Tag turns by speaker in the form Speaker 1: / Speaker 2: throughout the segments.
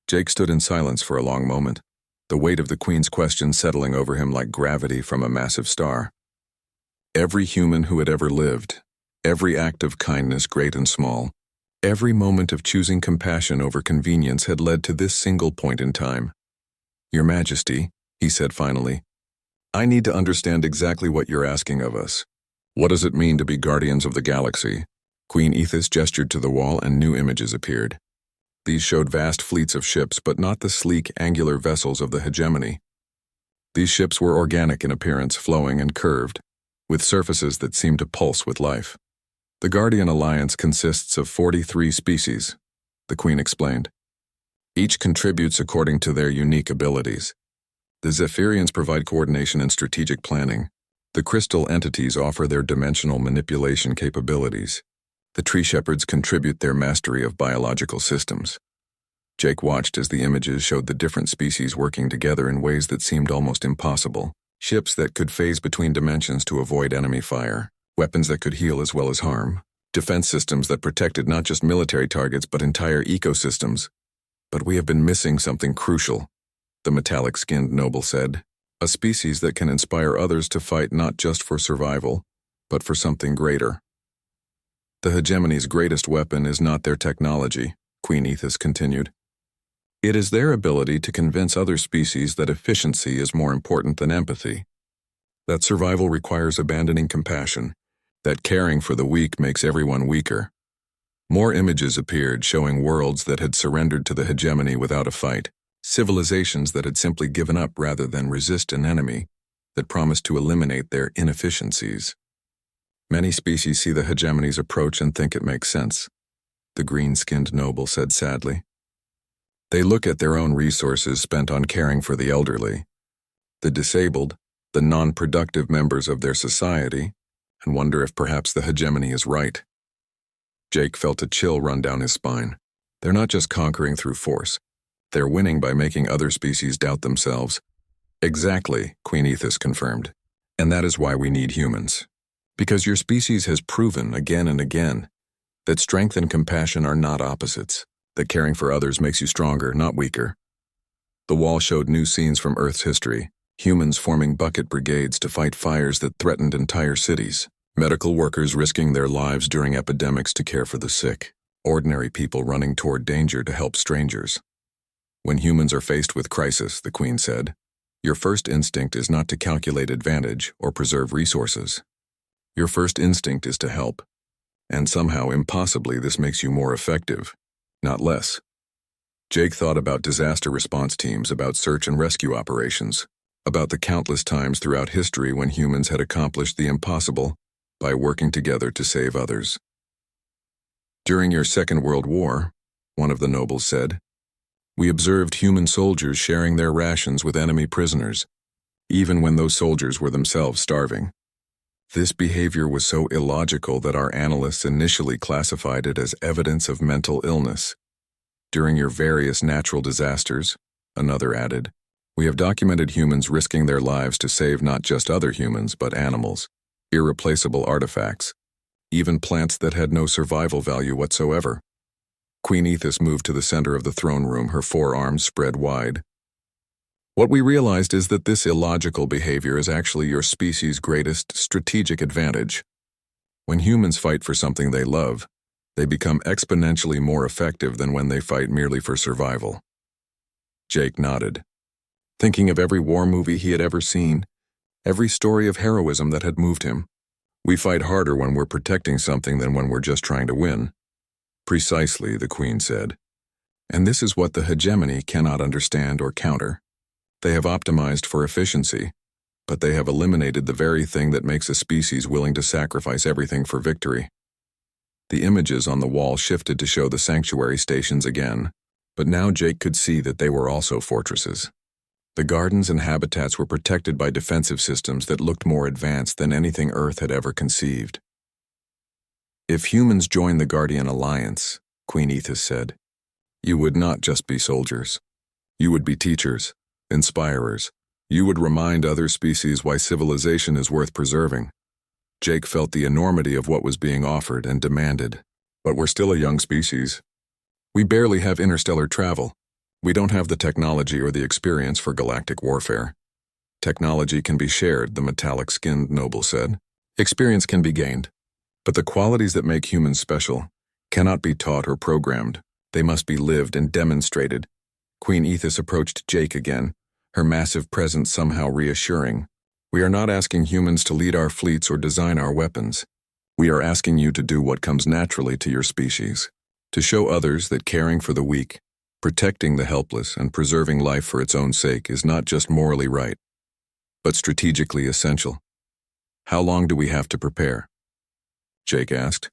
Speaker 1: Jake stood in silence for a long moment, the weight of the Queen's question settling over him like gravity from a massive star. Every human who had ever lived, every act of kindness, great and small, every moment of choosing compassion over convenience had led to this single point in time. "Your Majesty," he said finally, "I need to understand exactly what you're asking of us. What does it mean to be guardians of the galaxy?" Queen Ethis gestured to the wall and new images appeared. These showed vast fleets of ships, but not the sleek, angular vessels of the hegemony. These ships were organic in appearance, flowing and curved, with surfaces that seemed to pulse with life. "The Guardian Alliance consists of 43 species," the Queen explained. "Each contributes according to their unique abilities. The Zephyrians provide coordination and strategic planning. The crystal entities offer their dimensional manipulation capabilities. The tree shepherds contribute their mastery of biological systems." Jake watched as the images showed the different species working together in ways that seemed almost impossible. Ships that could phase between dimensions to avoid enemy fire, weapons that could heal as well as harm, defense systems that protected not just military targets but entire ecosystems. "But we have been missing something crucial," the metallic-skinned noble said. "A species that can inspire others to fight not just for survival, but for something greater." "The hegemony's greatest weapon is not their technology," Queen Ethis continued. "It is their ability to convince other species that efficiency is more important than empathy, that survival requires abandoning compassion, that caring for the weak makes everyone weaker." More images appeared showing worlds that had surrendered to the hegemony without a fight, civilizations that had simply given up rather than resist an enemy that promised to eliminate their inefficiencies. "Many species see the hegemony's approach and think it makes sense," the green-skinned noble said sadly. "They look at their own resources spent on caring for the elderly, the disabled, the non-productive members of their society, and wonder if perhaps the hegemony is right." Jake felt a chill run down his spine. They're not just conquering through force. They're winning by making other species doubt themselves. "Exactly," Queen Ethis confirmed. "And that is why we need humans. Because your species has proven again and again that strength and compassion are not opposites, that caring for others makes you stronger, not weaker." The wall showed new scenes from Earth's history, humans forming bucket brigades to fight fires that threatened entire cities, medical workers risking their lives during epidemics to care for the sick, ordinary people running toward danger to help strangers. "When humans are faced with crisis," the Queen said, "your first instinct is not to calculate advantage or preserve resources. Your first instinct is to help. And somehow, impossibly, this makes you more effective, not less." Jake thought about disaster response teams, about search and rescue operations, about the countless times throughout history when humans had accomplished the impossible by working together to save others. "During your Second World War," one of the nobles said, "we observed human soldiers sharing their rations with enemy prisoners, even when those soldiers were themselves starving. This behavior was so illogical that our analysts initially classified it as evidence of mental illness. During your various natural disasters," another added, "we have documented humans risking their lives to save not just other humans but animals, irreplaceable artifacts, even plants that had no survival value whatsoever." Queen Ethis moved to the center of the throne room, her forearms spread wide. "What we realized is that this illogical behavior is actually your species' greatest strategic advantage. When humans fight for something they love, they become exponentially more effective than when they fight merely for survival." Jake nodded, thinking of every war movie he had ever seen, every story of heroism that had moved him. "We fight harder when we're protecting something than when we're just trying to win." "Precisely," the Queen said. "And this is what the hegemony cannot understand or counter. They have optimized for efficiency, but they have eliminated the very thing that makes a species willing to sacrifice everything for victory." The images on the wall shifted to show the sanctuary stations again, but now Jake could see that they were also fortresses. The gardens and habitats were protected by defensive systems that looked more advanced than anything Earth had ever conceived. "If humans join the Guardian Alliance," Queen Ethis said, "you would not just be soldiers. You would be teachers, inspirers. You would remind other species why civilization is worth preserving." Jake felt the enormity of what was being offered and demanded, "But we're still a young species. We barely have interstellar travel. We don't have the technology or the experience for galactic warfare. Technology can be shared, the metallic-skinned noble said. Experience can be gained. But the qualities that make humans special cannot be taught or programmed. They must be lived and demonstrated. Queen Ethis approached Jake again, her massive presence somehow reassuring. We are not asking humans to lead our fleets or design our weapons. We are asking you to do what comes naturally to your species, to show others that caring for the weak, protecting the helpless, and preserving life for its own sake is not just morally right, but strategically essential. How long do we have to prepare? Jake asked.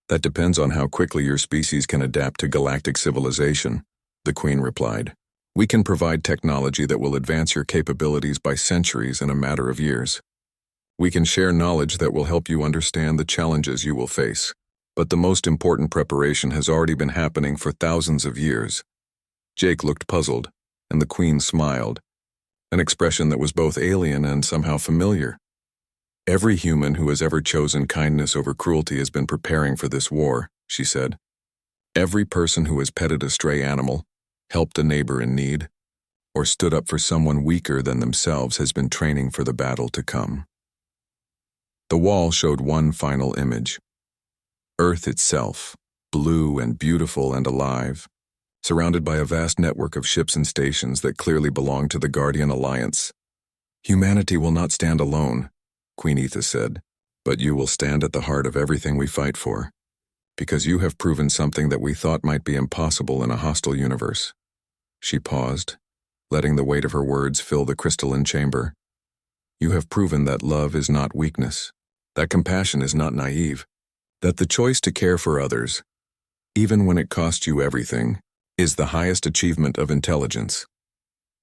Speaker 1: That depends on how quickly your species can adapt to galactic civilization, the Queen replied. We can provide technology that will advance your capabilities by centuries in a matter of years. We can share knowledge that will help you understand the challenges you will face. But the most important preparation has already been happening for thousands of years. Jake looked puzzled, and the Queen smiled, an expression that was both alien and somehow familiar. Every human who has ever chosen kindness over cruelty has been preparing for this war, she said. Every person who has petted a stray animal, helped a neighbor in need, or stood up for someone weaker than themselves has been training for the battle to come. The wall showed one final image. Earth itself, blue and beautiful and alive, surrounded by a vast network of ships and stations that clearly belong to the Guardian Alliance. Humanity will not stand alone, Queen Ethis said, but you will stand at the heart of everything we fight for, because you have proven something that we thought might be impossible in a hostile universe. She paused, letting the weight of her words fill the crystalline chamber. You have proven that love is not weakness, that compassion is not naive, that the choice to care for others, even when it costs you everything, is the highest achievement of intelligence.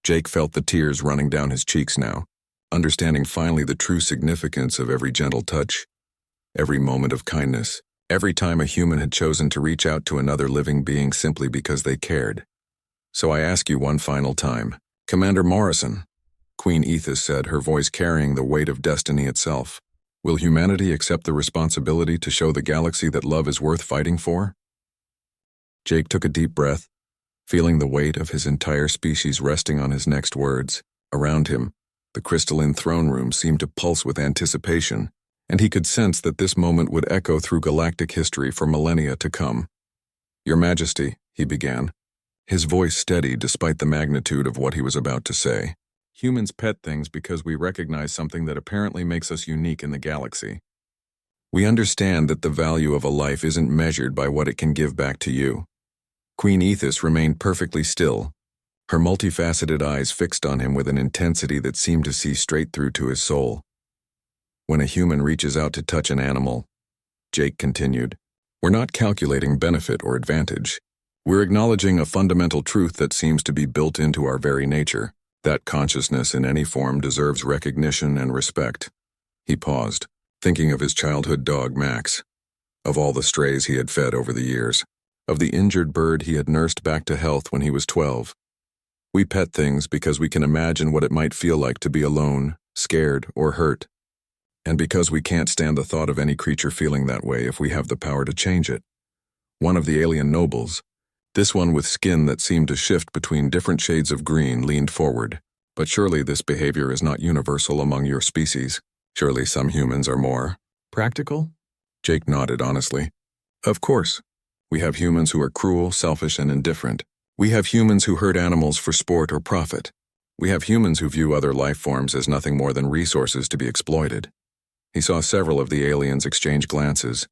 Speaker 1: Jake felt the tears running down his cheeks now, understanding finally the true significance of every gentle touch, every moment of kindness, every time a human had chosen to reach out to another living being simply because they cared. So I ask you one final time, Commander Morrison, Queen Ethis said, her voice carrying the weight of destiny itself. Will humanity accept the responsibility to show the galaxy that love is worth fighting for? Jake took a deep breath, feeling the weight of his entire species resting on his next words. Around him, the crystalline throne room seemed to pulse with anticipation, and he could sense that this moment would echo through galactic history for millennia to come. Your Majesty, he began, his voice steady despite the magnitude of what he was about to say. Humans pet things because we recognize something that apparently makes us unique in the galaxy. We understand that the value of a life isn't measured by what it can give back to you. Queen Ethis remained perfectly still, her multifaceted eyes fixed on him with an intensity that seemed to see straight through to his soul. When a human reaches out to touch an animal, Jake continued, we're not calculating benefit or advantage. We're acknowledging a fundamental truth that seems to be built into our very nature, that consciousness in any form deserves recognition and respect. He paused, thinking of his childhood dog Max, of all the strays he had fed over the years, of the injured bird he had nursed back to health when he was 12. We pet things because we can imagine what it might feel like to be alone, scared, or hurt, and because we can't stand the thought of any creature feeling that way if we have the power to change it. One of the alien nobles, this one with skin that seemed to shift between different shades of green, leaned forward. But surely this behavior is not universal among your species. Surely some humans are more practical? Jake nodded honestly. Of course. We have humans who are cruel, selfish, and indifferent. We have humans who hurt animals for sport or profit. We have humans who view other life forms as nothing more than resources to be exploited. He saw several of the aliens exchange glances,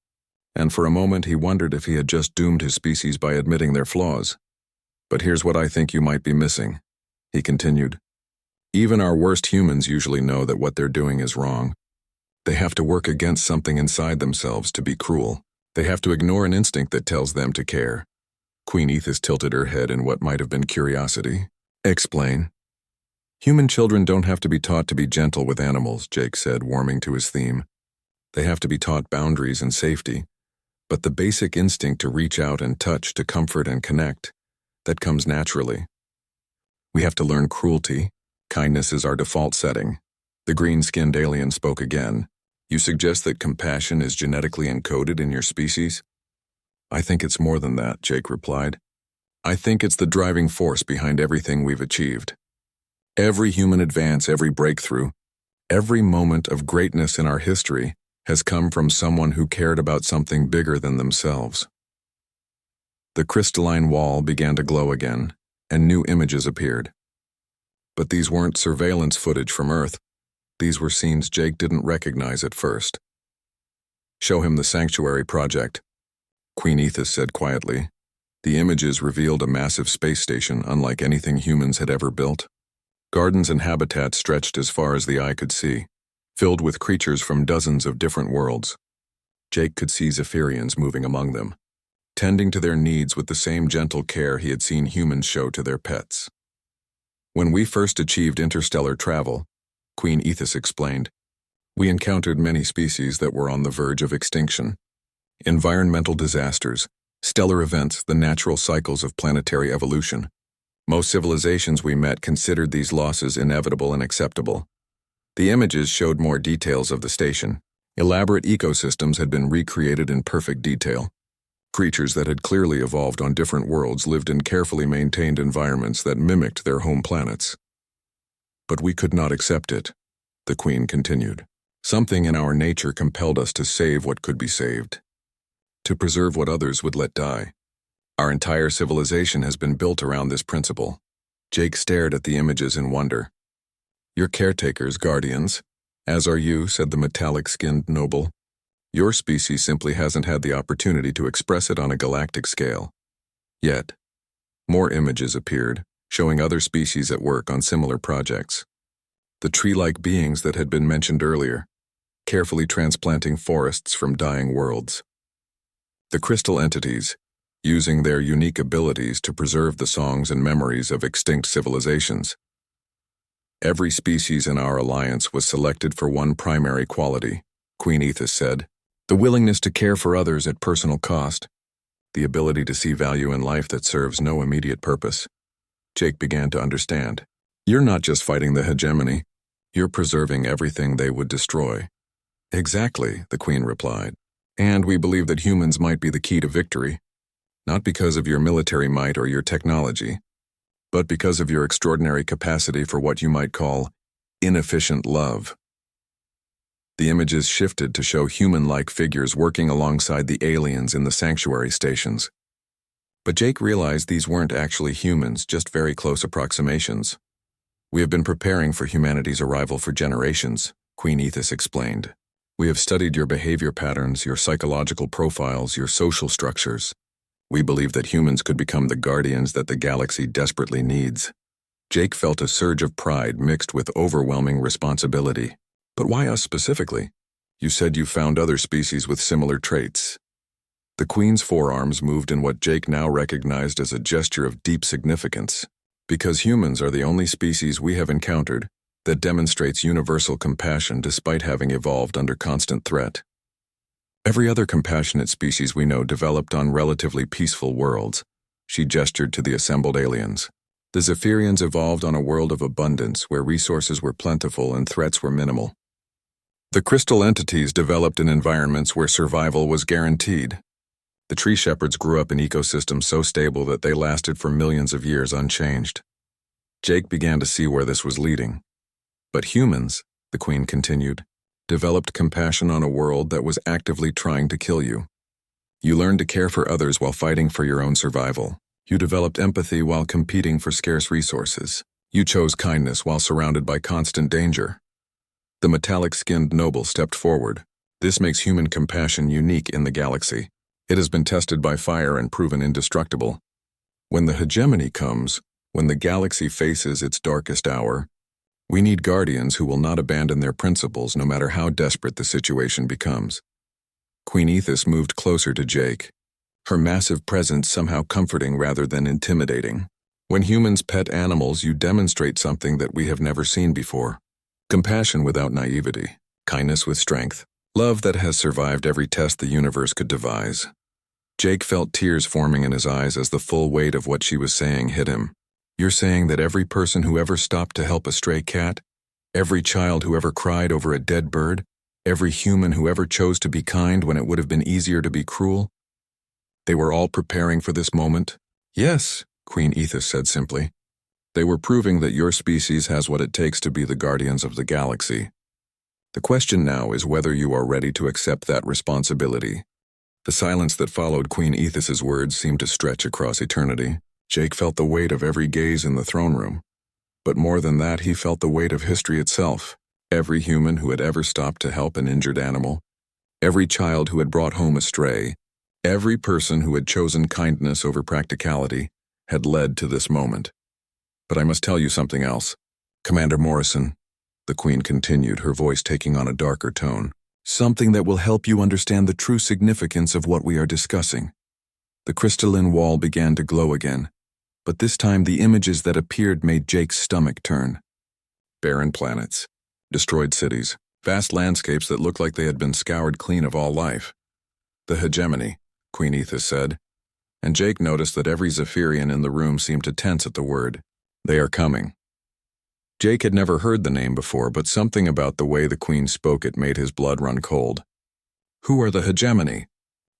Speaker 1: and for a moment he wondered if he had just doomed his species by admitting their flaws. But here's what I think you might be missing, he continued. Even our worst humans usually know that what they're doing is wrong. They have to work against something inside themselves to be cruel. They have to ignore an instinct that tells them to care. Queen Ethis tilted her head in what might have been curiosity. Explain. Human children don't have to be taught to be gentle with animals, Jake said, warming to his theme. They have to be taught boundaries and safety. But the basic instinct to reach out and touch, to comfort and connect, that comes naturally. We have to learn cruelty. Kindness is our default setting. The green-skinned alien spoke again. You suggest that compassion is genetically encoded in your species? I think it's more than that, Jake replied. I think it's the driving force behind everything we've achieved. Every human advance, every breakthrough, every moment of greatness in our history has come from someone who cared about something bigger than themselves. The crystalline wall began to glow again, and new images appeared. But these weren't surveillance footage from Earth. These were scenes Jake didn't recognize at first. "Show him the Sanctuary Project," Queen Ethis said quietly. The images revealed a massive space station unlike anything humans had ever built. Gardens and habitats stretched as far as the eye could see, filled with creatures from dozens of different worlds. Jake could see Zephyrians moving among them, tending to their needs with the same gentle care he had seen humans show to their pets. "When we first achieved interstellar travel," Queen Ethis explained, "we encountered many species that were on the verge of extinction. Environmental disasters, stellar events, the natural cycles of planetary evolution. Most civilizations we met considered these losses inevitable and acceptable." The images showed more details of the station. Elaborate ecosystems had been recreated in perfect detail. Creatures that had clearly evolved on different worlds lived in carefully maintained environments that mimicked their home planets. "But we could not accept it," the Queen continued. "Something in our nature compelled us to save what could be saved, to preserve what others would let die. Our entire civilization has been built around this principle." Jake stared at the images in wonder. "You're caretakers, guardians, as are you," said the metallic-skinned noble. "Your species simply hasn't had the opportunity to express it on a galactic scale. Yet." More images appeared, showing other species at work on similar projects. The tree-like beings that had been mentioned earlier, carefully transplanting forests from dying worlds. The crystal entities, using their unique abilities to preserve the songs and memories of extinct civilizations. Every species in our alliance was selected for one primary quality, Queen Ethis said. The willingness to care for others at personal cost. The ability to see value in life that serves no immediate purpose. Jake began to understand. "You're not just fighting the hegemony. You're preserving everything they would destroy." "Exactly," the Queen replied. "And we believe that humans might be the key to victory. Not because of your military might or your technology, but because of your extraordinary capacity for what you might call inefficient love." The images shifted to show human-like figures working alongside the aliens in the sanctuary stations. But Jake realized these weren't actually humans, just very close approximations. "We have been preparing for humanity's arrival for generations," Queen Ethis explained. "We have studied your behavior patterns, your psychological profiles, your social structures. We believe that humans could become the guardians that the galaxy desperately needs." Jake felt a surge of pride mixed with overwhelming responsibility. "But why us specifically? You said you found other species with similar traits." The Queen's forearms moved in what Jake now recognized as a gesture of deep significance. "Because humans are the only species we have encountered that demonstrates universal compassion despite having evolved under constant threat. Every other compassionate species we know developed on relatively peaceful worlds." She gestured to the assembled aliens. "The Zephyrians evolved on a world of abundance where resources were plentiful and threats were minimal. The crystal entities developed in environments where survival was guaranteed. The tree shepherds grew up in ecosystems so stable that they lasted for millions of years unchanged." Jake began to see where this was leading. "But humans," the Queen continued, "developed compassion on a world that was actively trying to kill you. You learned to care for others while fighting for your own survival. You developed empathy while competing for scarce resources. You chose kindness while surrounded by constant danger." The metallic-skinned noble stepped forward. "This makes human compassion unique in the galaxy. It has been tested by fire and proven indestructible. When the hegemony comes, when the galaxy faces its darkest hour, we need guardians who will not abandon their principles no matter how desperate the situation becomes." Queen Ethis moved closer to Jake, her massive presence somehow comforting rather than intimidating. "When humans pet animals, you demonstrate something that we have never seen before. Compassion without naivety, kindness with strength, love that has survived every test the universe could devise." Jake felt tears forming in his eyes as the full weight of what she was saying hit him. "You're saying that every person who ever stopped to help a stray cat, every child who ever cried over a dead bird, every human who ever chose to be kind when it would have been easier to be cruel, they were all preparing for this moment?" "Yes," Queen Ethis said simply. They were proving that your species has what it takes to be the guardians of the galaxy. The question now is whether you are ready to accept that responsibility. The silence that followed Queen Ethis's words seemed to stretch across eternity. Jake felt the weight of every gaze in the throne room. But more than that, he felt the weight of history itself. Every human who had ever stopped to help an injured animal, every child who had brought home a stray, every person who had chosen kindness over practicality, had led to this moment. But I must tell you something else. Commander Morrison, the Queen continued, her voice taking on a darker tone. Something that will help you understand the true significance of what we are discussing. The crystalline wall began to glow again, but this time the images that appeared made Jake's stomach turn. Barren planets, destroyed cities, vast landscapes that looked like they had been scoured clean of all life. The hegemony, Queen Ethis said, and Jake noticed that every Zephyrian in the room seemed to tense at the word. They are coming. Jake had never heard the name before, but something about the way the Queen spoke it made his blood run cold. Who are the hegemony?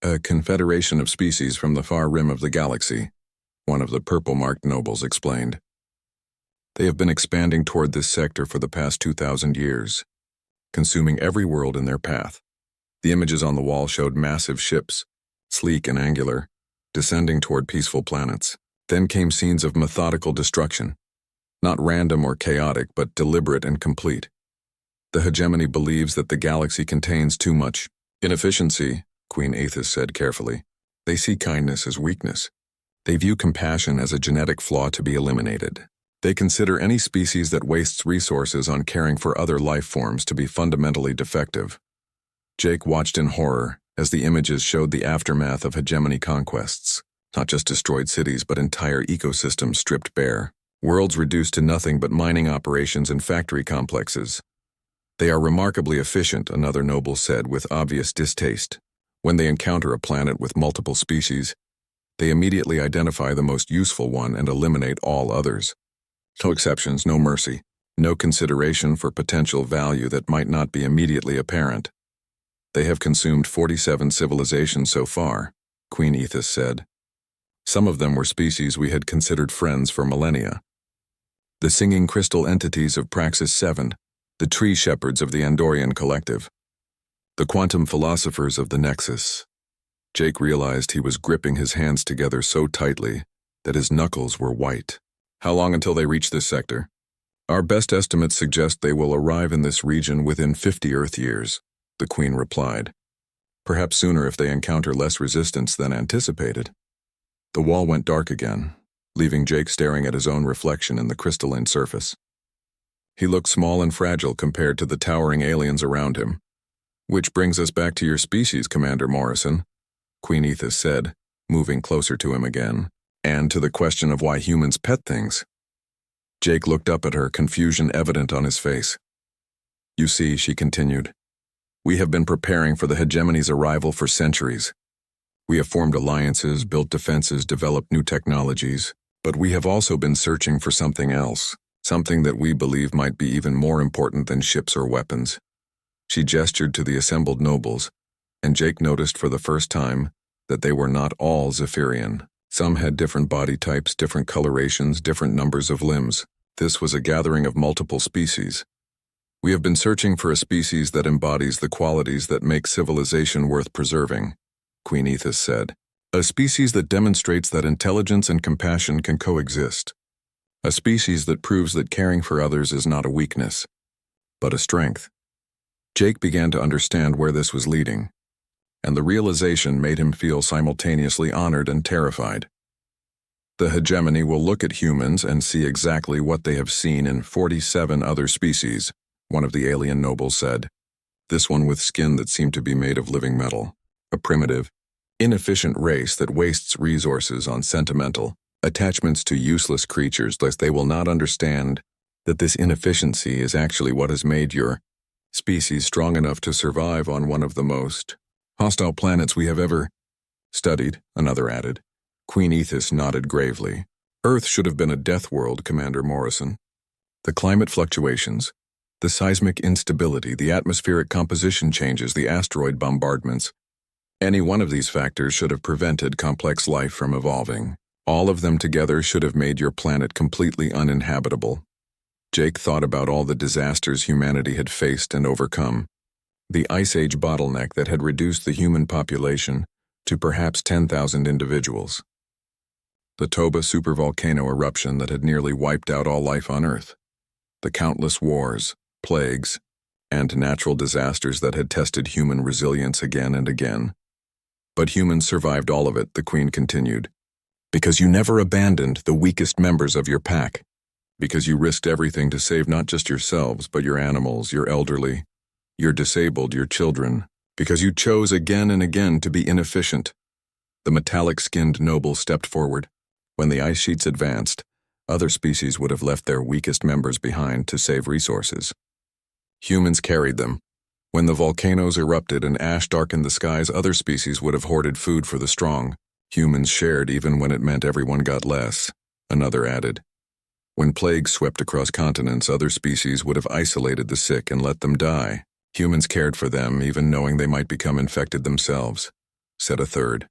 Speaker 1: A confederation of species from the far rim of the galaxy, one of the purple-marked nobles explained. They have been expanding toward this sector for the past 2,000 years, consuming every world in their path. The images on the wall showed massive ships, sleek and angular, descending toward peaceful planets. Then came scenes of methodical destruction, not random or chaotic, but deliberate and complete. The hegemony believes that the galaxy contains too much inefficiency, Queen Ethis said carefully. They see kindness as weakness. They view compassion as a genetic flaw to be eliminated. They consider any species that wastes resources on caring for other life forms to be fundamentally defective. Jake watched in horror as the images showed the aftermath of hegemony conquests. Not just destroyed cities, but entire ecosystems stripped bare. Worlds reduced to nothing but mining operations and factory complexes. They are remarkably efficient, another noble said with obvious distaste. When they encounter a planet with multiple species, they immediately identify the most useful one and eliminate all others. No exceptions, no mercy, no consideration for potential value that might not be immediately apparent. They have consumed 47 civilizations so far, Queen Ethis said. Some of them were species we had considered friends for millennia. The singing crystal entities of Praxis 7, the tree shepherds of the Andorian collective, the quantum philosophers of the Nexus. Jake realized he was gripping his hands together so tightly that his knuckles were white. How long until they reach this sector? Our best estimates suggest they will arrive in this region within 50 Earth years, the Queen replied. Perhaps sooner if they encounter less resistance than anticipated. The wall went dark again, leaving Jake staring at his own reflection in the crystalline surface. He looked small and fragile compared to the towering aliens around him. Which brings us back to your species, Commander Morrison, Queen Ethis said, moving closer to him again, and to the question of why humans pet things. Jake looked up at her, confusion evident on his face. You see, she continued, we have been preparing for the hegemony's arrival for centuries. We have formed alliances, built defenses, developed new technologies, but we have also been searching for something else, something that we believe might be even more important than ships or weapons. She gestured to the assembled nobles, and Jake noticed for the first time that they were not all Zephyrian. Some had different body types, different colorations, different numbers of limbs. This was a gathering of multiple species. We have been searching for a species that embodies the qualities that make civilization worth preserving, Queen Ethis said. A species that demonstrates that intelligence and compassion can coexist. A species that proves that caring for others is not a weakness, but a strength. Jake began to understand where this was leading, and the realization made him feel simultaneously honored and terrified. The hegemony will look at humans and see exactly what they have seen in 47 other species, one of the alien nobles said. This one with skin that seemed to be made of living metal. A primitive, inefficient race that wastes resources on sentimental attachments to useless creatures, lest they will not understand that this inefficiency is actually what has made your species strong enough to survive on one of the most hostile planets we have ever studied, another added. Queen Ethis nodded gravely. Earth should have been a death world, Commander Morrison. The climate fluctuations, the seismic instability, the atmospheric composition changes, the asteroid bombardments. Any one of these factors should have prevented complex life from evolving. All of them together should have made your planet completely uninhabitable. Jake thought about all the disasters humanity had faced and overcome. The Ice Age bottleneck that had reduced the human population to perhaps 10,000 individuals. The Toba supervolcano eruption that had nearly wiped out all life on Earth. The countless wars, plagues, and natural disasters that had tested human resilience again and again. But humans survived all of it, the Queen continued. Because you never abandoned the weakest members of your pack. Because you risked everything to save not just yourselves, but your animals, your elderly, your disabled, your children. Because you chose again and again to be inefficient. The metallic-skinned noble stepped forward. When the ice sheets advanced, other species would have left their weakest members behind to save resources. Humans carried them. When the volcanoes erupted and ash darkened the skies, other species would have hoarded food for the strong. Humans shared even when it meant everyone got less, another added. When plagues swept across continents, other species would have isolated the sick and let them die. Humans cared for them, even knowing they might become infected themselves, said a third.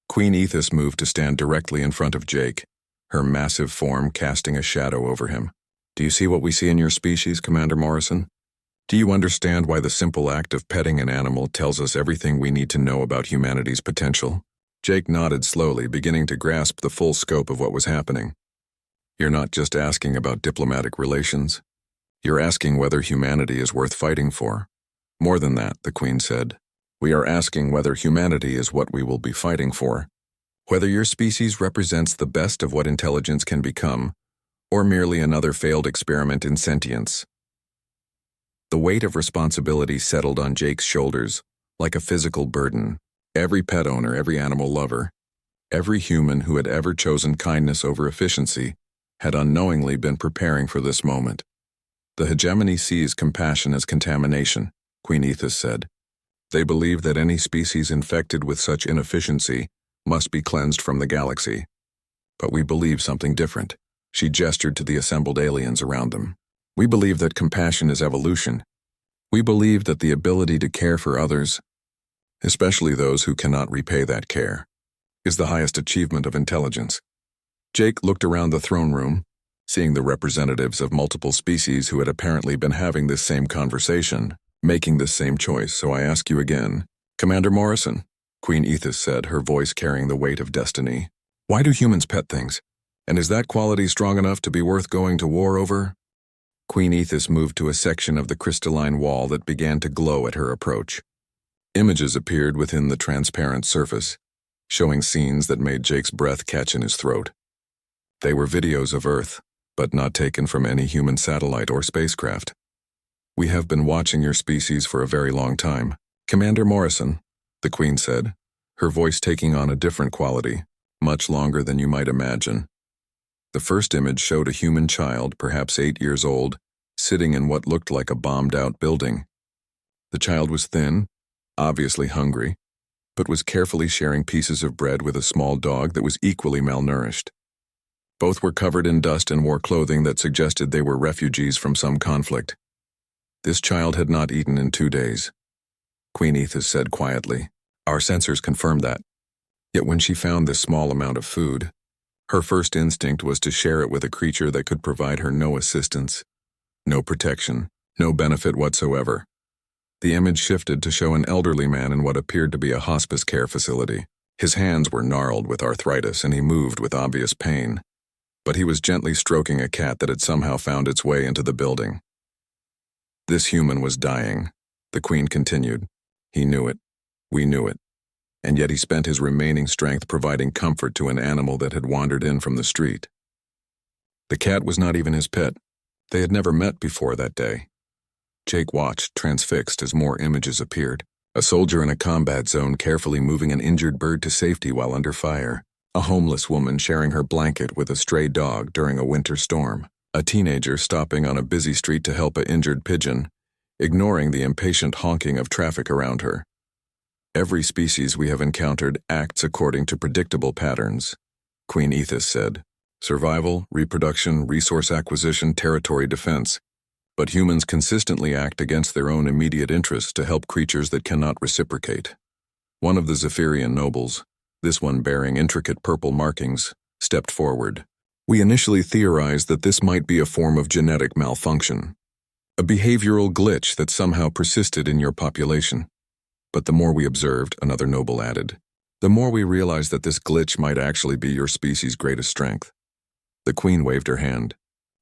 Speaker 1: Queen Ethis moved to stand directly in front of Jake, her massive form casting a shadow over him. Do you see what we see in your species, Commander Morrison? Do you understand why the simple act of petting an animal tells us everything we need to know about humanity's potential? Jake nodded slowly, beginning to grasp the full scope of what was happening. You're not just asking about diplomatic relations. You're asking whether humanity is worth fighting for. More than that, the Queen said. We are asking whether humanity is what we will be fighting for. Whether your species represents the best of what intelligence can become, or merely another failed experiment in sentience. The weight of responsibility settled on Jake's shoulders, like a physical burden. Every pet owner, every animal lover, every human who had ever chosen kindness over efficiency had unknowingly been preparing for this moment. The hegemony sees compassion as contamination, Queen Ethis said. They believe that any species infected with such inefficiency must be cleansed from the galaxy. But we believe something different. She gestured to the assembled aliens around them. We believe that compassion is evolution. We believe that the ability to care for others, especially those who cannot repay that care, is the highest achievement of intelligence. Jake looked around the throne room, seeing the representatives of multiple species who had apparently been having this same conversation, making this same choice. So I ask you again, Commander Morrison, Queen Ethis said, her voice carrying the weight of destiny. Why do humans pet things? And is that quality strong enough to be worth going to war over? Queen Ethis moved to a section of the crystalline wall that began to glow at her approach. Images appeared within the transparent surface, showing scenes that made Jake's breath catch in his throat. They were videos of Earth, but not taken from any human satellite or spacecraft. We have been watching your species for a very long time. Commander Morrison, the Queen said, her voice taking on a different quality, much longer than you might imagine. The first image showed a human child, perhaps 8 years old, sitting in what looked like a bombed-out building. The child was thin, obviously hungry, but was carefully sharing pieces of bread with a small dog that was equally malnourished. Both were covered in dust and wore clothing that suggested they were refugees from some conflict. This child had not eaten in 2 days. Queen Ethis said quietly. Our sensors confirmed that. Yet when she found this small amount of food, her first instinct was to share it with a creature that could provide her no assistance, no protection, no benefit whatsoever. The image shifted to show an elderly man in what appeared to be a hospice care facility. His hands were gnarled with arthritis and he moved with obvious pain. But he was gently stroking a cat that had somehow found its way into the building. This human was dying, the Queen continued. He knew it. We knew it. And yet he spent his remaining strength providing comfort to an animal that had wandered in from the street. The cat was not even his pet. They had never met before that day. Jake watched, transfixed, as more images appeared. A soldier in a combat zone carefully moving an injured bird to safety while under fire. A homeless woman sharing her blanket with a stray dog during a winter storm. A teenager stopping on a busy street to help an injured pigeon, ignoring the impatient honking of traffic around her. Every species we have encountered acts according to predictable patterns, Queen Ethis said. Survival, reproduction, resource acquisition, territory defense. But humans consistently act against their own immediate interests to help creatures that cannot reciprocate. One of the Zephyrian nobles, this one bearing intricate purple markings, stepped forward. We initially theorized that this might be a form of genetic malfunction, a behavioral glitch that somehow persisted in your population. But the more we observed, another noble added, the more we realized that this glitch might actually be your species' greatest strength. The Queen waved her hand,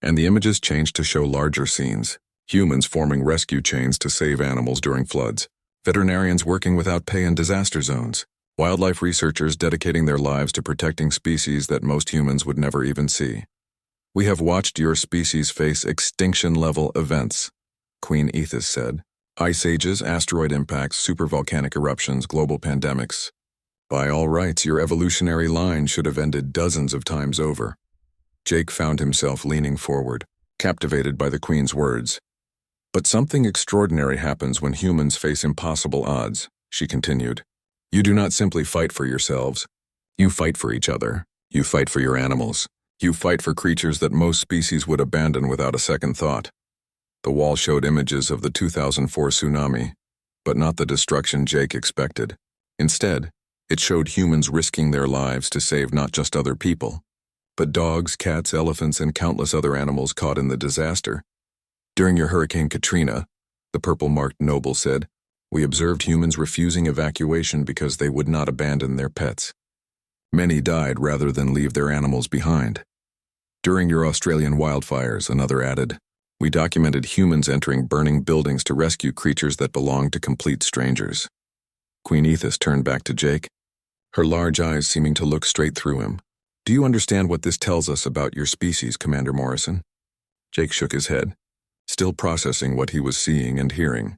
Speaker 1: and the images changed to show larger scenes. Humans forming rescue chains to save animals during floods, veterinarians working without pay in disaster zones, wildlife researchers dedicating their lives to protecting species that most humans would never even see. We have watched your species face extinction-level events, Queen Ethis said. Ice ages, asteroid impacts, supervolcanic eruptions, global pandemics. By all rights, your evolutionary line should have ended dozens of times over. Jake found himself leaning forward, captivated by the Queen's words. But something extraordinary happens when humans face impossible odds, she continued. You do not simply fight for yourselves. You fight for each other. You fight for your animals. You fight for creatures that most species would abandon without a second thought. The wall showed images of the 2004 tsunami, but not the destruction Jake expected. Instead, it showed humans risking their lives to save not just other people, but dogs, cats, elephants, and countless other animals caught in the disaster. During your Hurricane Katrina, the purple-marked noble said, we observed humans refusing evacuation because they would not abandon their pets. Many died rather than leave their animals behind. During your Australian wildfires, another added, we documented humans entering burning buildings to rescue creatures that belonged to complete strangers. Queen Ethis turned back to Jake, her large eyes seeming to look straight through him. Do you understand what this tells us about your species, Commander Morrison? Jake shook his head, still processing what he was seeing and hearing.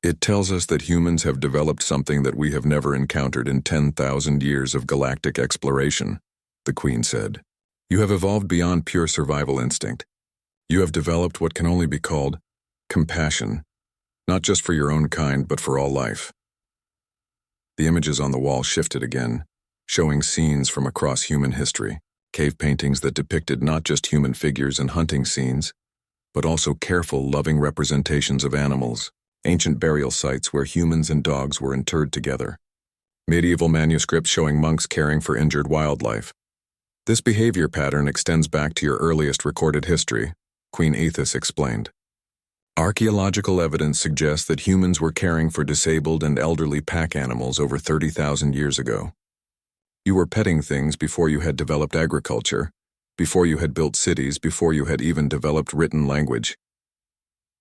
Speaker 1: It tells us that humans have developed something that we have never encountered in 10,000 years of galactic exploration, the Queen said. You have evolved beyond pure survival instinct. You have developed what can only be called compassion, not just for your own kind, but for all life. The images on the wall shifted again, showing scenes from across human history, cave paintings that depicted not just human figures and hunting scenes, but also careful, loving representations of animals, ancient burial sites where humans and dogs were interred together, medieval manuscripts showing monks caring for injured wildlife. This behavior pattern extends back to your earliest recorded history, Queen Ethis explained. Archaeological evidence suggests that humans were caring for disabled and elderly pack animals over 30,000 years ago. You were petting things before you had developed agriculture, before you had built cities, before you had even developed written language.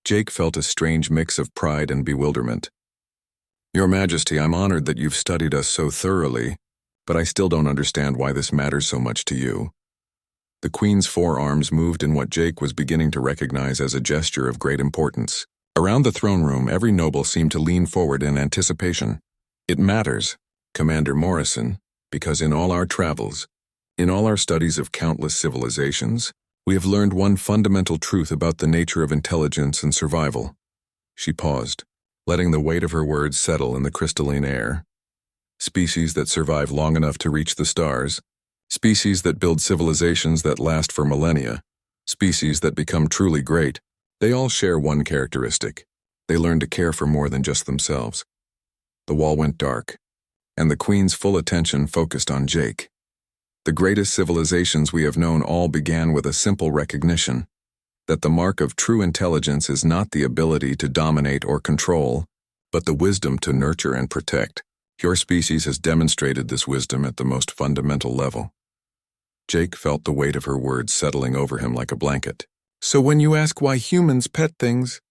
Speaker 1: Jake felt a strange mix of pride and bewilderment. Your Majesty, I'm honored that you've studied us so thoroughly, but I still don't understand why this matters so much to you. The Queen's forearms moved in what Jake was beginning to recognize as a gesture of great importance. Around the throne room, every noble seemed to lean forward in anticipation. It matters, Commander Morrison, because in all our travels, in all our studies of countless civilizations, we have learned one fundamental truth about the nature of intelligence and survival. She paused, letting the weight of her words settle in the crystalline air. Species that survive long enough to reach the stars, species that build civilizations that last for millennia, species that become truly great, they all share one characteristic. They learn to care for more than just themselves. The wall went dark, and the Queen's full attention focused on Jake. The greatest civilizations we have known all began with a simple recognition that the mark of true intelligence is not the ability to dominate or control, but the wisdom to nurture and protect. Your species has demonstrated this wisdom at the most fundamental level. Jake felt the weight of her words settling over him like a blanket. So when you ask why humans pet things,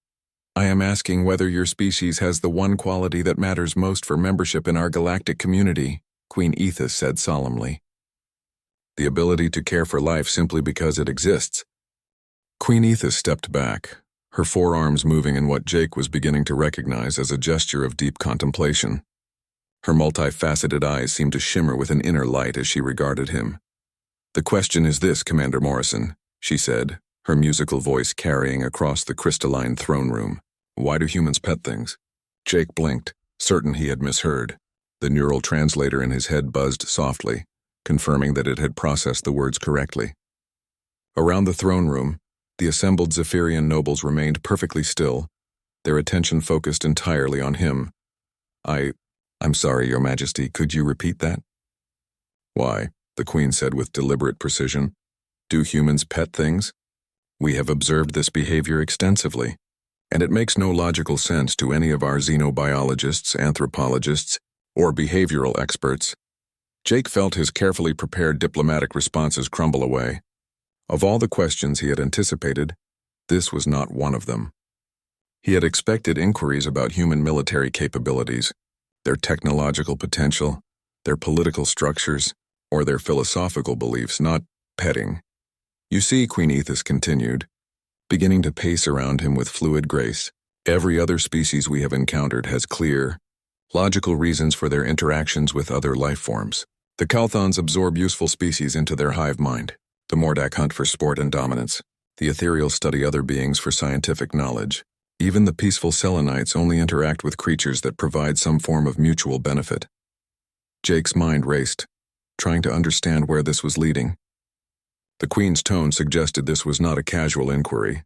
Speaker 1: I am asking whether your species has the one quality that matters most for membership in our galactic community, Queen Ethis said solemnly. The ability to care for life simply because it exists. Queen Ethis stepped back, her forearms moving in what Jake was beginning to recognize as a gesture of deep contemplation. Her multifaceted eyes seemed to shimmer with an inner light as she regarded him. The question is this, Commander Morrison, she said, her musical voice carrying across the crystalline throne room. Why do humans pet things? Jake blinked, certain he had misheard. The neural translator in his head buzzed softly, confirming that it had processed the words correctly. Around the throne room, the assembled Zephyrian nobles remained perfectly still, their attention focused entirely on him. I'm sorry, Your Majesty, could you repeat that? Why? the Queen said with deliberate precision. Do humans pet things? We have observed this behavior extensively, and it makes no logical sense to any of our xenobiologists, anthropologists, or behavioral experts. Jake felt his carefully prepared diplomatic responses crumble away. Of all the questions he had anticipated, this was not one of them. He had expected inquiries about human military capabilities, their technological potential, their political structures, or their philosophical beliefs, not petting. You see, Queen Ethis continued, beginning to pace around him with fluid grace, every other species we have encountered has clear, logical reasons for their interactions with other life forms. The Kalthons absorb useful species into their hive mind. The Mordak hunt for sport and dominance. The ethereal study other beings for scientific knowledge. Even the peaceful Selenites only interact with creatures that provide some form of mutual benefit. Jake's mind raced, trying to understand where this was leading. The Queen's tone suggested this was not a casual inquiry.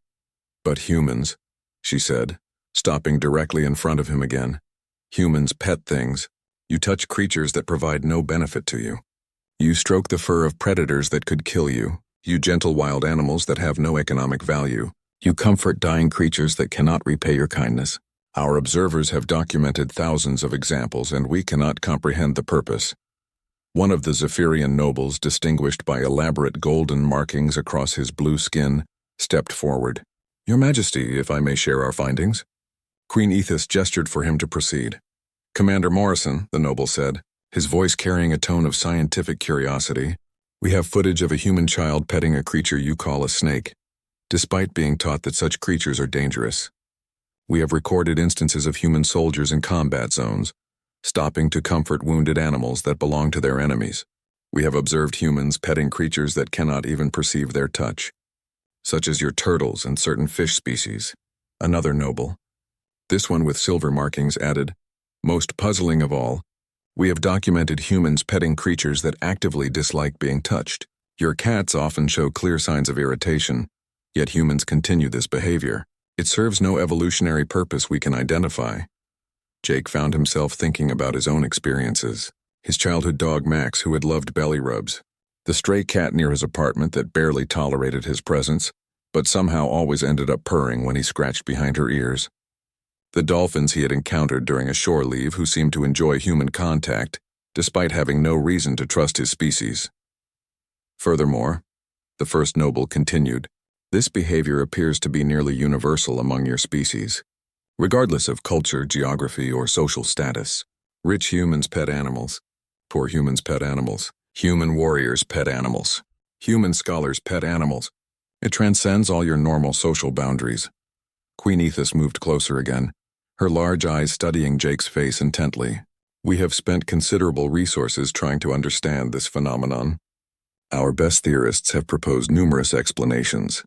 Speaker 1: But humans, she said, stopping directly in front of him again. Humans pet things. You touch creatures that provide no benefit to you. You stroke the fur of predators that could kill you. You gentle wild animals that have no economic value. You comfort dying creatures that cannot repay your kindness. Our observers have documented thousands of examples, and we cannot comprehend the purpose. One of the Zephyrian nobles, distinguished by elaborate golden markings across his blue skin, stepped forward. Your Majesty, if I may share our findings? Queen Ethis gestured for him to proceed. Commander Morrison, the noble said, his voice carrying a tone of scientific curiosity, we have footage of a human child petting a creature you call a snake, despite being taught that such creatures are dangerous. We have recorded instances of human soldiers in combat zones, stopping to comfort wounded animals that belong to their enemies. We have observed humans petting creatures that cannot even perceive their touch, such as your turtles and certain fish species. Another noble, this one with silver markings, added, most puzzling of all, we have documented humans petting creatures that actively dislike being touched. Your cats often show clear signs of irritation, yet humans continue this behavior. It serves no evolutionary purpose we can identify. Jake found himself thinking about his own experiences. His childhood dog Max, who had loved belly rubs. The stray cat near his apartment that barely tolerated his presence, but somehow always ended up purring when he scratched behind her ears. The dolphins he had encountered during a shore leave who seemed to enjoy human contact, despite having no reason to trust his species. Furthermore, the first noble continued, this behavior appears to be nearly universal among your species. Regardless of culture, geography, or social status, rich humans pet animals. Poor humans pet animals. Human warriors pet animals. Human scholars pet animals. It transcends all your normal social boundaries. Queen Ethis moved closer again, her large eyes studying Jake's face intently. We have spent considerable resources trying to understand this phenomenon. Our best theorists have proposed numerous explanations.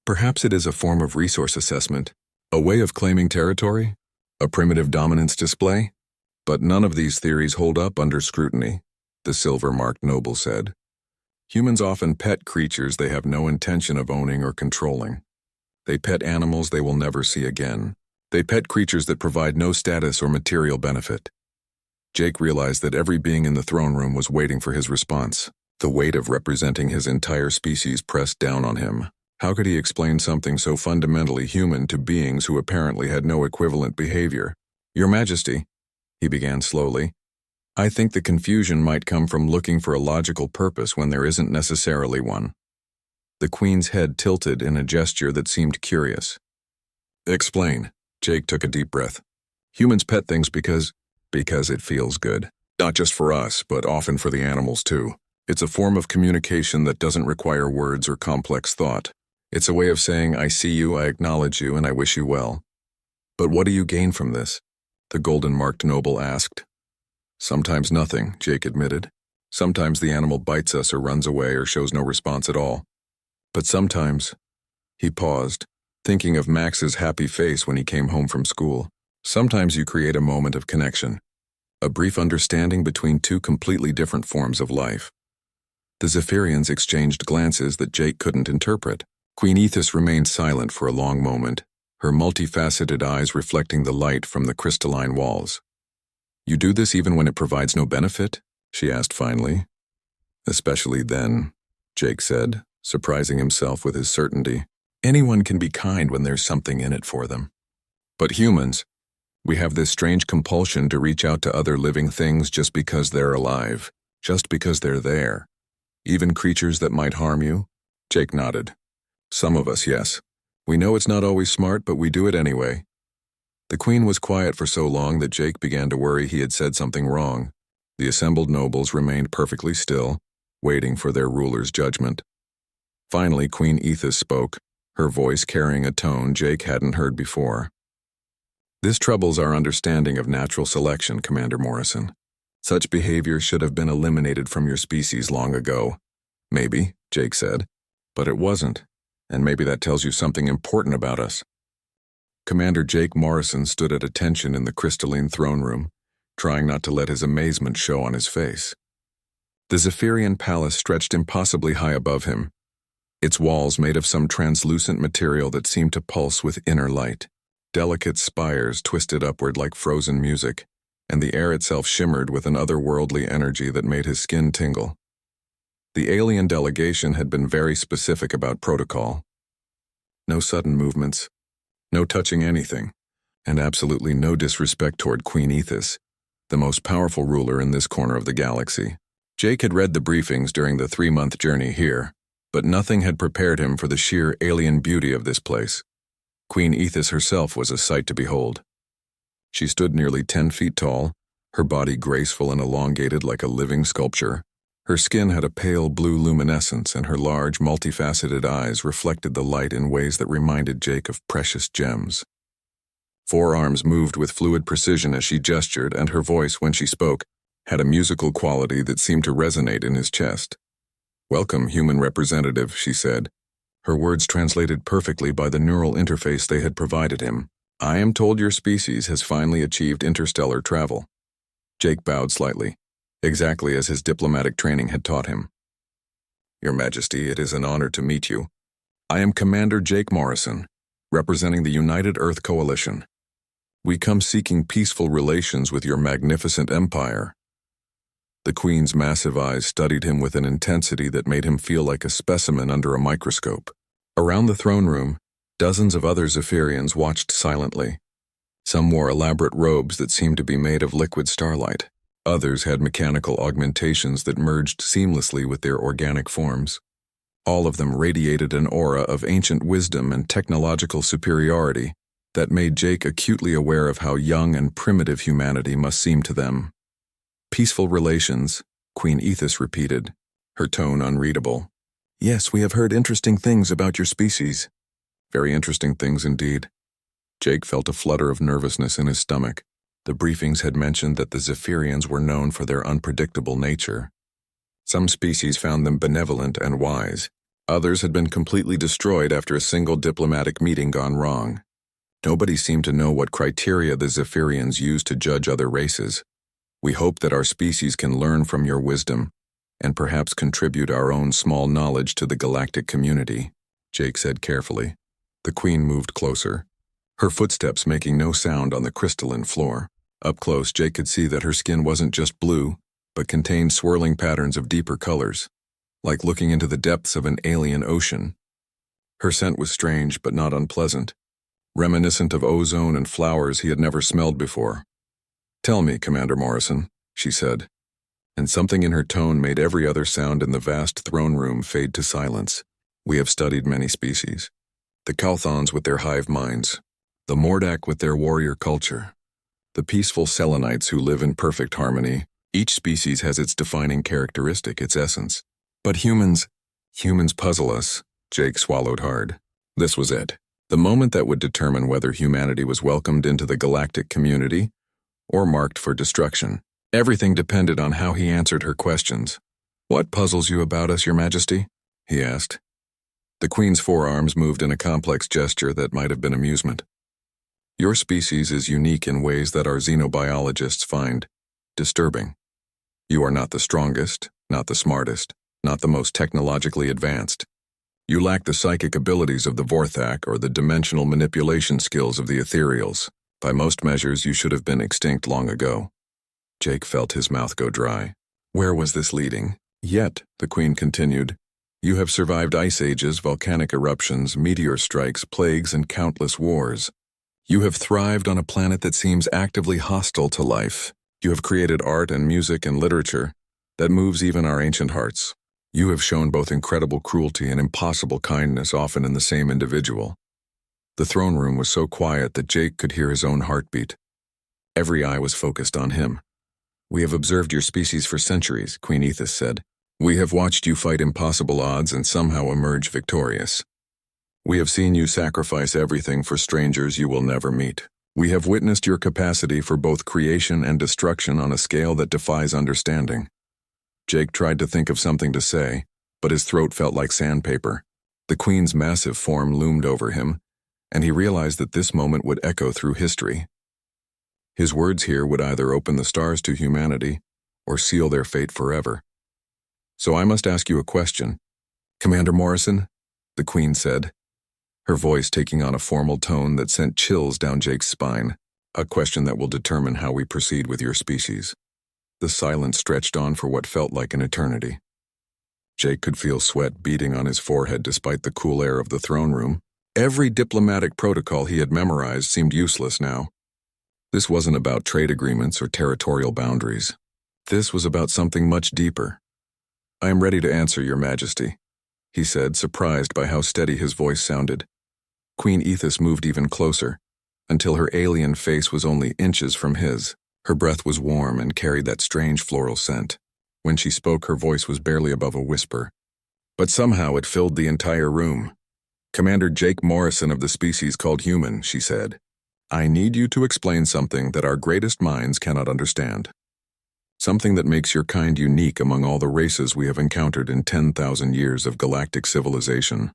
Speaker 1: Perhaps it is a form of resource assessment, a way of claiming territory, a primitive dominance display. But none of these theories hold up under scrutiny, the silver-marked noble said. Humans often pet creatures they have no intention of owning or controlling. They pet animals they will never see again. They pet creatures that provide no status or material benefit. Jake realized that every being in the throne room was waiting for his response. The weight of representing his entire species pressed down on him. How could he explain something so fundamentally human to beings who apparently had no equivalent behavior? Your Majesty, he began slowly, I think the confusion might come from looking for a logical purpose when there isn't necessarily one. The Queen's head tilted in a gesture that seemed curious. Explain. Jake took a deep breath. Humans pet things because it feels good. Not just for us, but often for the animals too. It's a form of communication that doesn't require words or complex thought. It's a way of saying, I see you, I acknowledge you, and I wish you well. But what do you gain from this? The golden-marked noble asked. Sometimes nothing, Jake admitted. Sometimes the animal bites us or runs away or shows no response at all. But sometimes, he paused, thinking of Max's happy face when he came home from school. Sometimes you create a moment of connection, a brief understanding between two completely different forms of life. The Zephyrians exchanged glances that Jake couldn't interpret. Queen Ethis remained silent for a long moment, her multifaceted eyes reflecting the light from the crystalline walls. You do this even when it provides no benefit? She asked finally. Especially then, Jake said, surprising himself with his certainty. Anyone can be kind when there's something in it for them. But humans, we have this strange compulsion to reach out to other living things just because they're alive, just because they're there. Even creatures that might harm you? Jake nodded. Some of us, yes. We know it's not always smart, but we do it anyway. The Queen was quiet for so long that Jake began to worry he had said something wrong. The assembled nobles remained perfectly still, waiting for their ruler's judgment. Finally, Queen Ethis spoke, her voice carrying a tone Jake hadn't heard before. This troubles our understanding of natural selection, Commander Morrison. Such behavior should have been eliminated from your species long ago. Maybe, Jake said, but it wasn't, and maybe that tells you something important about us. Commander Jake Morrison stood at attention in the crystalline throne room, trying not to let his amazement show on his face. The Zephyrian palace stretched impossibly high above him, its walls made of some translucent material that seemed to pulse with inner light. Delicate spires twisted upward like frozen music, and the air itself shimmered with an otherworldly energy that made his skin tingle. The alien delegation had been very specific about protocol. No sudden movements, no touching anything, and absolutely no disrespect toward Queen Ethis, the most powerful ruler in this corner of the galaxy. Jake had read the briefings during the 3-month journey here, but nothing had prepared him for the sheer alien beauty of this place. Queen Ethis herself was a sight to behold. She stood nearly 10 feet tall, her body graceful and elongated like a living sculpture. Her skin had a pale blue luminescence, and her large, multifaceted eyes reflected the light in ways that reminded Jake of precious gems. Forearms moved with fluid precision as she gestured, and her voice, when she spoke, had a musical quality that seemed to resonate in his chest. "Welcome, human representative," she said, her words translated perfectly by the neural interface they had provided him. "I am told your species has finally achieved interstellar travel." Jake bowed slightly, exactly as his diplomatic training had taught him. "Your Majesty, it is an honor to meet you. I am Commander Jake Morrison, representing the United Earth Coalition. We come seeking peaceful relations with your magnificent empire." The Queen's massive eyes studied him with an intensity that made him feel like a specimen under a microscope. Around the throne room, dozens of other Zephyrians watched silently. Some wore elaborate robes that seemed to be made of liquid starlight. Others had mechanical augmentations that merged seamlessly with their organic forms. All of them radiated an aura of ancient wisdom and technological superiority that made Jake acutely aware of how young and primitive humanity must seem to them. "Peaceful relations," Queen Ethis repeated, her tone unreadable. "Yes, we have heard interesting things about your species." Very interesting things indeed. Jake felt a flutter of nervousness in his stomach. The briefings had mentioned that the Zephyrians were known for their unpredictable nature. Some species found them benevolent and wise. Others had been completely destroyed after a single diplomatic meeting gone wrong. Nobody seemed to know what criteria the Zephyrians used to judge other races. "We hope that our species can learn from your wisdom and perhaps contribute our own small knowledge to the galactic community," Jake said carefully. The Queen moved closer, her footsteps making no sound on the crystalline floor. Up close, Jake could see that her skin wasn't just blue, but contained swirling patterns of deeper colors, like looking into the depths of an alien ocean. Her scent was strange but not unpleasant, reminiscent of ozone and flowers he had never smelled before. "Tell me, Commander Morrison," she said, and something in her tone made every other sound in the vast throne room fade to silence. "We have studied many species. The Calthons with their hive minds, the Mordak with their warrior culture, the peaceful Selenites who live in perfect harmony. Each species has its defining characteristic, its essence. But humans puzzle us." Jake swallowed hard. This was it, the moment that would determine whether humanity was welcomed into the galactic community or marked for destruction. Everything depended on how he answered her questions. "What puzzles you about us, Your Majesty?" he asked. The Queen's forearms moved in a complex gesture that might have been amusement. "Your species is unique in ways that our xenobiologists find disturbing. You are not the strongest, not the smartest, not the most technologically advanced. You lack the psychic abilities of the Vorthak or the dimensional manipulation skills of the ethereals. By most measures, you should have been extinct long ago." Jake felt his mouth go dry. Where was this leading? Yet, the Queen continued, you have survived ice ages, volcanic eruptions, meteor strikes, plagues, and countless wars. You have thrived on a planet that seems actively hostile to life. You have created art and music and literature that moves even our ancient hearts. You have shown both incredible cruelty and impossible kindness, often in the same individual. The throne room was so quiet that Jake could hear his own heartbeat. Every eye was focused on him. We have observed your species for centuries, Queen Ethis said. We have watched you fight impossible odds and somehow emerge victorious. We have seen you sacrifice everything for strangers you will never meet. We have witnessed your capacity for both creation and destruction on a scale that defies understanding. Jake tried to think of something to say, but his throat felt like sandpaper. The Queen's massive form loomed over him, and he realized that this moment would echo through history. His words here would either open the stars to humanity or seal their fate forever. So I must ask you a question. Commander Morrison, the Queen said, her voice taking on a formal tone that sent chills down Jake's spine, a question that will determine how we proceed with your species. The silence stretched on for what felt like an eternity. Jake could feel sweat beading on his forehead despite the cool air of the throne room. Every diplomatic protocol he had memorized seemed useless now. This wasn't about trade agreements or territorial boundaries. This was about something much deeper. I am ready to answer, Your Majesty, he said, surprised by how steady his voice sounded. Queen Ethis moved even closer, until her alien face was only inches from his. Her breath was warm and carried that strange floral scent. When she spoke, her voice was barely above a whisper. But somehow it filled the entire room. Commander Jake Morrison of the species called human, she said. I need you to explain something that our greatest minds cannot understand. Something that makes your kind unique among all the races we have encountered in 10,000 years of galactic civilization.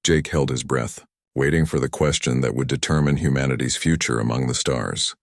Speaker 1: Jake held his breath, waiting for the question that would determine humanity's future among the stars.